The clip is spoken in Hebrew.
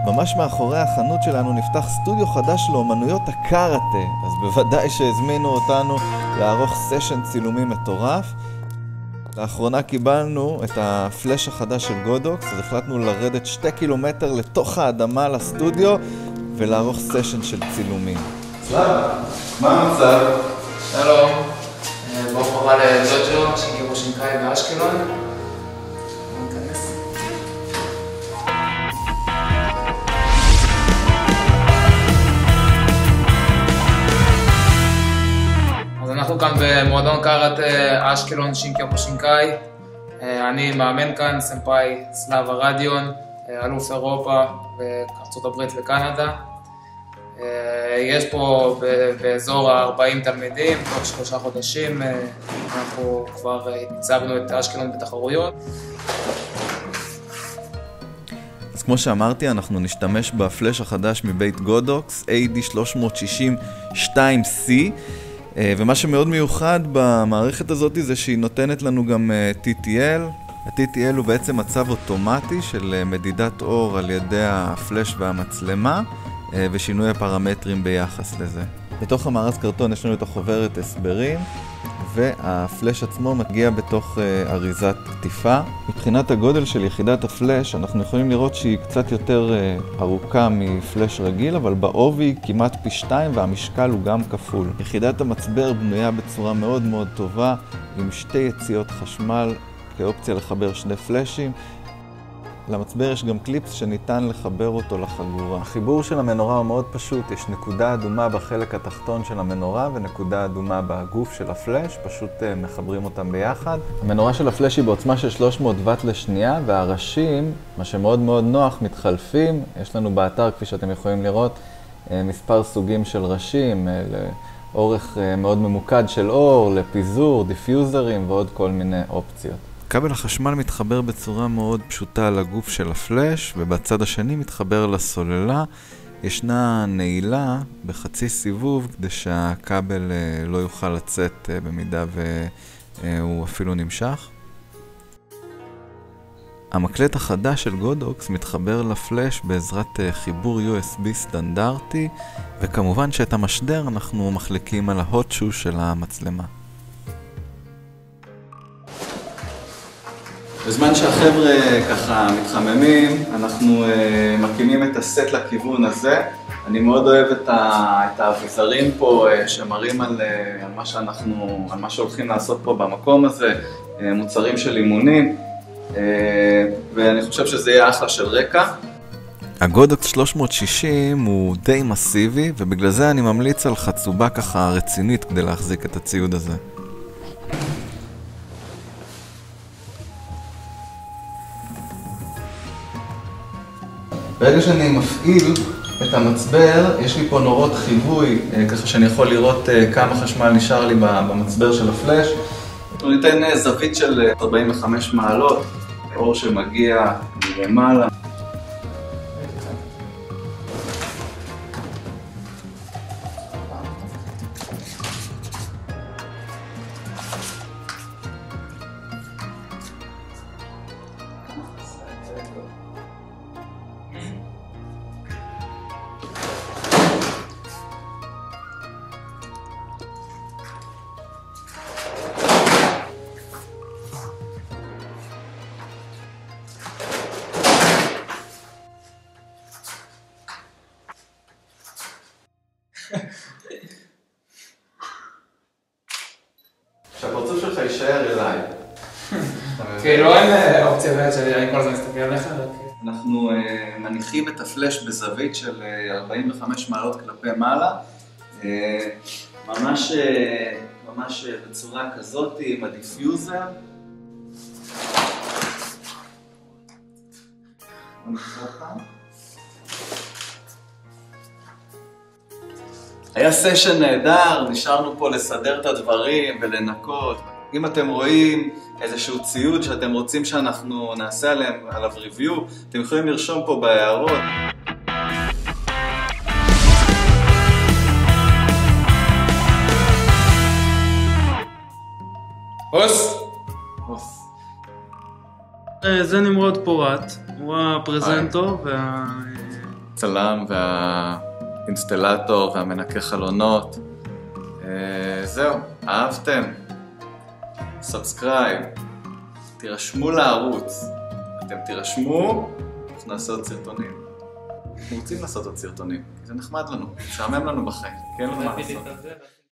ממש מאחורי החנות שלנו נפתח סטודיו חדש לאומנויות הקארטה, אז בוודאי שהזמינו אותנו לערוך סשן צילומים מטורף. לאחרונה קיבלנו את הפלאש החדש של גודוקס, אז החלטנו לרדת 2 קילומטר לתוך האדמה לסטודיו ולערוך סשן של צילומים. סלאבה, מה המצב? שלום, ברוך הבא לדוג'ו, שינקי שינקאי באשקלון. ניכנס. אז אנחנו כאן במועדון קארטה אשקלון שינקי שינקאי. אני מאמן כאן, סמפאי סלאבה רדיון, אלוף אירופה בארצות הברית וקנדה. יש פה באזור 40 תלמידים, תוך 3 חודשים אנחנו כבר הצגנו את אשקלון בתחרויות. אז כמו שאמרתי, אנחנו נשתמש בפלאש החדש מבית גודוקס, AD360-2C, ומה שמאוד מיוחד במערכת הזאת זה שהיא נותנת לנו גם TTL. ה-TTL הוא בעצם מצב אוטומטי של מדידת אור על ידי הפלאש והמצלמה, ושינוי הפרמטרים ביחס לזה. בתוך המארז קרטון יש לנו את החוברת הסברים, והפלאש עצמו מגיע בתוך אריזת עטיפה. מבחינת הגודל של יחידת הפלאש, אנחנו יכולים לראות שהיא קצת יותר ארוכה מפלאש רגיל, אבל בעובי היא כמעט פי 2 והמשקל הוא גם כפול. יחידת המצבר בנויה בצורה מאוד מאוד טובה, עם 2 יציאות חשמל כאופציה לחבר 2 פלאשים. למצבר יש גם קליפס שניתן לחבר אותו לחגורה. החיבור של המנורה הוא מאוד פשוט, יש נקודה אדומה בחלק התחתון של המנורה ונקודה אדומה בגוף של הפלאש, פשוט מחברים אותם ביחד. המנורה של הפלאש היא בעוצמה של 300 ואט לשנייה, והראשים, מה שמאוד מאוד נוח, מתחלפים. יש לנו באתר, כפי שאתם יכולים לראות, מספר סוגים של ראשים, לאורך מאוד ממוקד של אור, לפיזור, דיפיוזרים ועוד כל מיני אופציות. כבל החשמל מתחבר בצורה מאוד פשוטה לגוף של הפלאש, ובצד השני מתחבר לסוללה. ישנה נעילה בחצי סיבוב כדי שהכבל לא יוכל לצאת במידה והוא אפילו נמשך. המקלט החדש של גודוקס מתחבר לפלאש בעזרת חיבור USB סטנדרטי, וכמובן שאת המשדר אנחנו מחליקים על ההוט שו של המצלמה. בזמן שהחבר'ה ככה מתחממים, אנחנו מקימים את הסט לכיוון הזה. אני מאוד אוהב את האביזרים פה שמראים על מה שהולכים לעשות פה במקום הזה, מוצרים של אימונים, ואני חושב שזה יהיה אחלה של רקע. הגודוקס 360 הוא די מסיבי, ובגלל זה אני ממליץ על חצובה ככה רצינית כדי להחזיק את הציוד הזה. ברגע שאני מפעיל את המצבר, יש לי פה נורות חיווי, ככה שאני יכול לראות כמה חשמל נשאר לי במצבר של הפלאש. אנחנו ניתן זווית של 45 מעלות, אור שמגיע מלמעלה. שהפרצוף שלך יישאר אליי. כאילו אין אופציה באמת שאני כל הזמן מסתכל עליך. אנחנו מניחים את הפלאש בזווית של 45 מעלות כלפי מעלה. ממש בצורה כזאת עם הדיפיוזר. היה סשן נהדר, נשארנו פה לסדר את הדברים ולנקות. אם אתם רואים איזשהו ציוד שאתם רוצים שאנחנו נעשה עליו ריוויו, אתם יכולים לרשום פה בהערות. הוס! זה נמרוד פורט, הוא הפרזנטור הצלם והאינסטלטור והמנקה חלונות. זהו, אהבתם? סאבסקרייב, תירשמו לערוץ. אתם תירשמו, אנחנו נעשה עוד סרטונים. אנחנו רוצים לעשות עוד סרטונים, כי זה נחמד לנו, משעמם לנו בחיים, כי אין לנו מה לעשות.